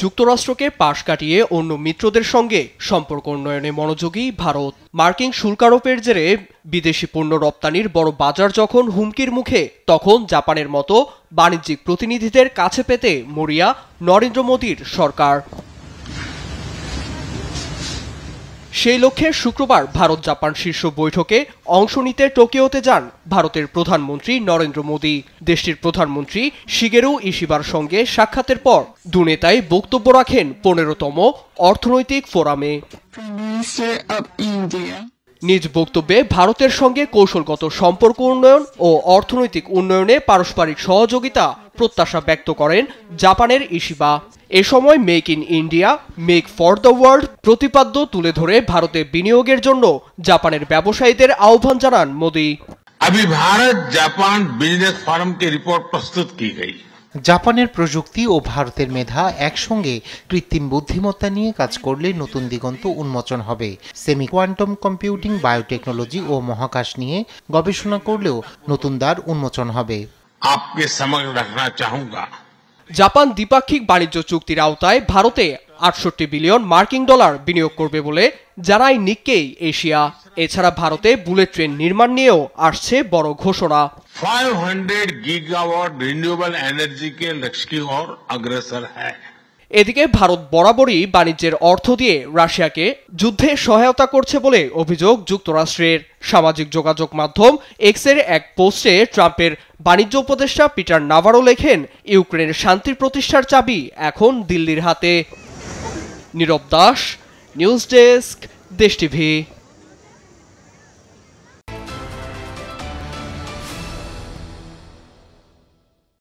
যুক্তরাষ্ট্রকে পাশ কাটিয়ে অন্য মিত্রদের সঙ্গে সম্পর্ক উন্নয়নে মনোযোগী ভারত। মার্কিন শুল্ক আরোপের জেরে বিদেশি পণ্য রপ্তানির বড় বাজার যখন হুমকির মুখে, তখন জাপানের মতো বাণিজ্যিক প্রতিনিধিদের কাছে পেতে মরিয়া নরেন্দ্র মোদীর সরকার। সেই লক্ষ্যে শুক্রবার ভারত জাপান শীর্ষ বৈঠকে অংশ নিতে টোকিওতে যান ভারতের প্রধানমন্ত্রী নরেন্দ্র মোদী। দেশটির প্রধানমন্ত্রী শিগেরু ইশিবার সঙ্গে সাক্ষাতের পর দুনেতাই বক্তব্য রাখেন 15তম অর্থনৈতিক ফোরামে। নিজ বক্তব্যে ভারতের সঙ্গে কৌশলগত সম্পর্ক উন্নয়ন ও অর্থনৈতিক উন্নয়নে পারস্পরিক সহযোগিতা প্রত্যাশা ব্যক্ত করেন জাপানের ইশিবা। এ সময় make in India, make for the world প্রতিপাদ্য তুলে ধরে ভারতে বিনিয়োগের জন্য জাপানের ব্যবসায়ীদের আহ্বান জানান মোদী। अभी भारत जापान बिजनेस फोरम की रिपोर्ट प्रस्तुत की गई। জাপানের প্রযুক্তি ও ভারতের মেধা একসঙ্গে কৃত্রিম বুদ্ধিমত্তা নিয়ে কাজ করলে নতুন দিগন্ত উন্মোচন হবে। সেমি কোয়ান্টাম কম্পিউটিং, বায়োটেকনোলজি ও মহাকাশ নিয়ে গবেষণা করলেও নতুন দ্বার উন্মোচন হবে। आपके समक्ष रखना चाहूंगा, জাপান দ্বিপাক্ষিক বাণিজ্য চুক্তির আওতায় ভারতে 68 বিলিয়ন মার্কিন ডলার বিনিয়োগ করবে বলে জানায় নিক্কেই এশিয়া। এছাড়া ভারতে বুলেট ট্রেন নির্মাণ নিয়েও আসছে বড় ঘোষণা। 500 गीगावाट रिन्यूएबल एनर्जी के लक्ष्य की ओर अग्रसर है। এদিকে ভারত বরাবরই বাণিজ্যের অর্থ দিয়ে রাশিয়াকে যুদ্ধে সহায়তা করছে বলে অভিযোগ যুক্তরাষ্ট্রের। সামাজিক যোগাযোগ মাধ্যম এক্সের এক পোস্টে ট্রাম্পের বাণিজ্য উপদেষ্টা পিটার নাভারো লেখেন, ইউক্রেনের শান্তির প্রতিষ্ঠার চাবি এখন দিল্লির হাতে। নীরব দাস, নিউজ ডেস্ক, দেশ টিভি।